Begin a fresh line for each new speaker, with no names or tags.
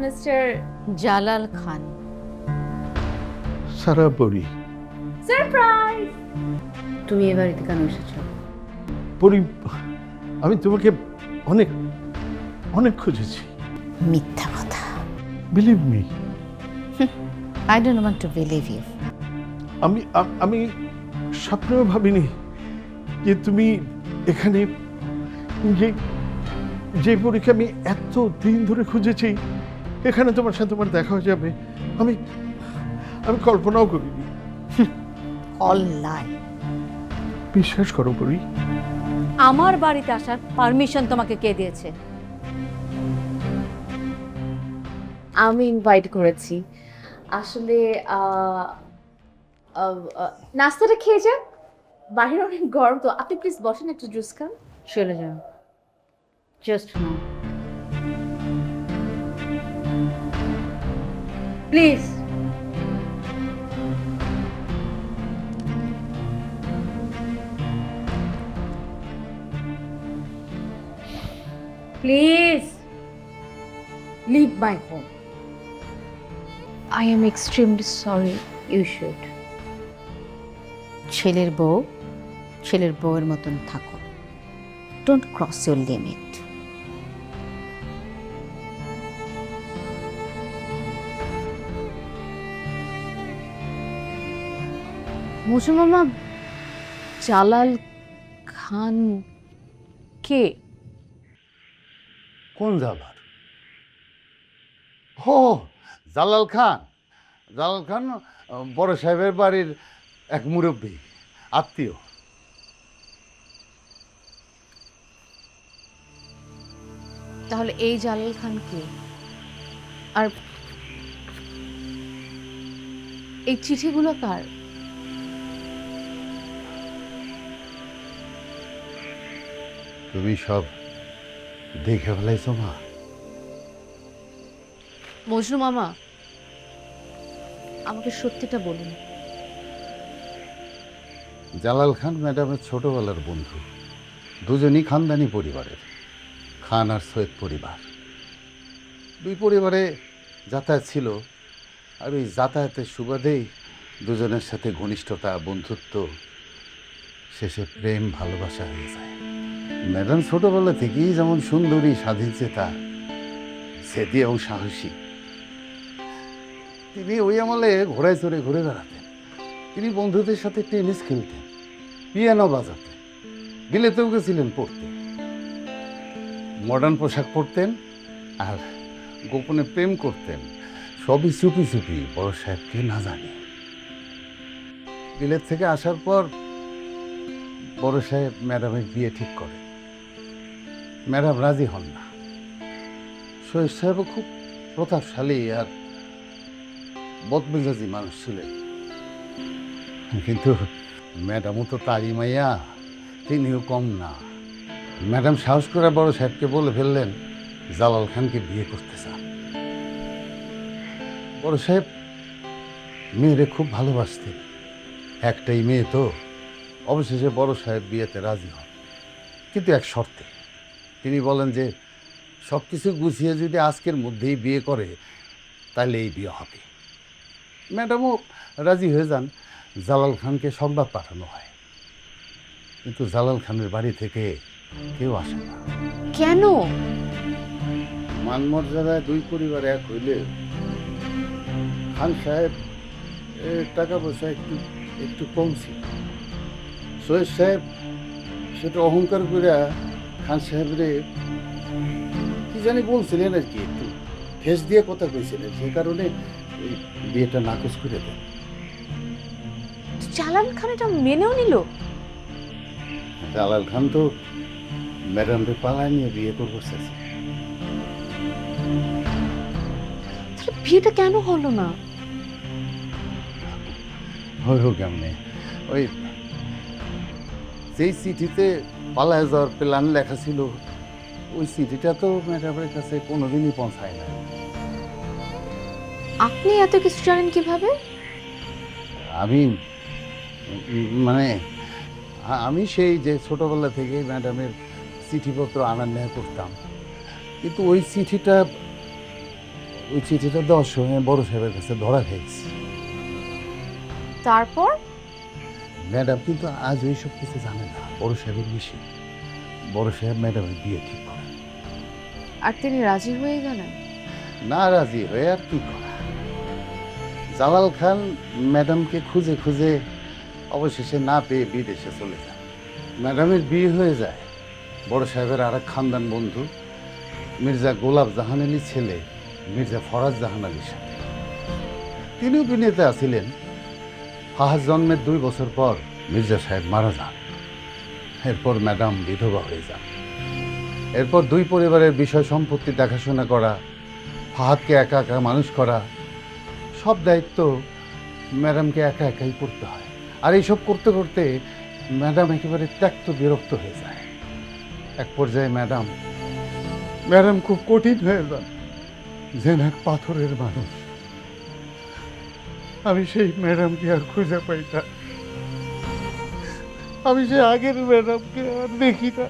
Mister
Jalal Khan.
সারা পরি
surprise.
তুমি এ বাড়িতে কেন এসেছো?
পরি, আমি তোমাকে অনেক অনেক খুঁজেছি।
মিথ্যা কথা।
Believe me.
I don't want to believe you.
আমি স্বপ্নেও ভাবিনি যে তুমি এখানে, যে যে পরীক্ষা আমি এত দিন ধরে খুঁজেছি এখানে তোমার সাথে তোমার দেখা হয়ে যাবে, আমি আমি কল্পনাও করিনি।
অল লাই।
বিশ্বাস করো পরি।
আমার বাড়িতে আসার পারমিশন তোমাকে কে দিয়েছে?
আমি ইনভাইট করেছি। আসলে নাস্তাটা খেয়ে যান, বাইরে অনেক গরম তো। আপনি প্লিজ বসেন, একটু জুস খান।
চলে যাও। Just now please. Please leave my home.
I am extremely sorry.
You should. ছেলের বউ ছেলের বউয়ের মতন থাকো। Don't cross your limit.
Mousu মামা, জালাল খান কে?
কোন জালাল? ও জালাল খান। জালাল খান বড় সাহেবের বাড়ির এক মুরব্বী, আত্মীয়।
তাহলে এই জালাল খান কে? আর এই চিঠিগুলো কার?
তুমি সব দেখে ফেলাইছো মা?
মজনু মামা, আমাকে সত্যিটা বলুন।
জালাল খান ম্যাডামের ছোটবেলার বন্ধু, দুজনই খানদানি পরিবারের, খান আর সৈয়দ পরিবার। দুই পরিবারে যাতায়াত ছিল, আর ওই যাতায়াতের সুবাদেই দুজনের সাথে ঘনিষ্ঠতা, বন্ধুত্ব, শেষে প্রেম ভালোবাসা হয়ে যায়। ম্যাডাম ছোটবেলা থেকেই যেমন সুন্দরী, স্বাধীনচেতা, সেদি এবং সাহসী। তিনি ওই আমলে ঘোড়ায় চড়ে ঘুরে বেড়াতেন। তিনি বন্ধুদের সাথে টেনিস খেলতেন, পিয়ানো বাজাতেন, বিলেতেও গেছিলেন পড়তে। মডার্ন পোশাক পরতেন আর গোপনে প্রেম করতেন, সবই চুপি চুপি, বড় সাহেবকে না জানে। বিলেত থেকে আসার পর বড় সাহেব ম্যাডামের বিয়ে ঠিক করে। ম্যাডাম রাজি হন না। সৈয়দ সাহেবও খুব প্রতাপশালী আর বদমেজাজি মানুষ ছিলেন, কিন্তু ম্যাডামও তো তারই মাইয়া, তিনিও কম না। ম্যাডাম সাহস করে বড় সাহেবকে বলে ফেললেন জালাল খানকে বিয়ে করতে চান। বড় সাহেব মেয়েরে খুব ভালোবাসতেন, একটাই মেয়ে তো। অবশেষে বড় সাহেব বিয়েতে রাজি হন, কিন্তু এক শর্তে। তিনি বলেন যে সব কিছু গুছিয়ে যদি আজকের মধ্যেই বিয়ে করে তাহলে এই বিয়ে হবে। ম্যাডামও রাজি হয়ে যান। জালাল খানকে সংবাদ পাঠানো হয়, কিন্তু জালাল খানের বাড়ি থেকে কেউ আসে না।
কেন?
মান মর্যাদায় দুই পরিবার এক হইলে খান সাহেব টাকা পয়সা একটু একটু কম ছিল। সৈয়দ সাহেব সেটা অহংকার করে খান সাহেবরে কি জানি বলছিলেন আর কি, একটু ঠেস দিয়ে কথা কইছিলেন, সেই কারণে এই বিয়েটা নাকচ করে দেন।
জালাল খান এটা মেনেও নিল?
জালাল খান তো ম্যাডামকে পালায় নিয়ে বিয়ে করবো চাইছে।
তাহলে বিয়েটা কেন হলো না?
হইল কেমনে? ওই যেই চিঠিতে পালায় যাওয়ার প্ল্যান লেখা ছিল, ওই চিঠিটা তো ম্যাডামের কাছে কোনোদিনই পৌঁছায় না।
আপনি এত কিছু জানেন কিভাবে?
আমি মানে আমি সেই যে ছোটবেলা থেকে ম্যাডামের চিঠিপত্র আনার নেওয়া করতাম, কিন্তু ওই চিঠিটা ওই চিঠিটা দেওয়ার সময় বড় সাহেবের কাছে ধরা খেয়েছি।
তারপর
ম্যাডাম কিন্তু আজ এইসব কিছু জানে না, বড় সাহেবের মিশে বড় সাহেব ম্যাডামের বিয়ে ঠিক করে।
আর তিনি রাজি হয়ে গেলেন?
না রাজি হয়ে আর কি করা, জালাল খান ম্যাডামকে খুঁজে খুঁজে অবশেষে না পেয়ে বিদেশে চলে যান। ম্যাডামের বিয়ে হয়ে যায় বড় সাহেবের আর এক খানদান বন্ধু মির্জা গোলাপ জাহান আলীর ছেলে মির্জা ফরাজ জাহান আলীর সাথে। তিনিও দুনিয়াতে আসিলেন। ফাহাদ জন্মের 2 বছর পর মির্জা সাহেব মারা যান। এরপর ম্যাডাম বিধবা হয়ে যান। এরপর 2 পরিবারের বিষয় সম্পত্তি দেখাশোনা করা, ফাহাদকে একা একা মানুষ করা, সব দায়িত্ব ম্যাডামকে একা একাই করতে হয়। আর এইসব করতে করতে ম্যাডাম একেবারে ত্যক্ত বিরক্ত হয়ে যায়। এক পর্যায়ে ম্যাডাম খুব কঠিন হয়ে যান, যেন এক পাথরের মানুষ। আমি সেই ম্যাডামকে আর খুঁজে পাই না, আমি সেই আগের ম্যাডামকে আর দেখি না।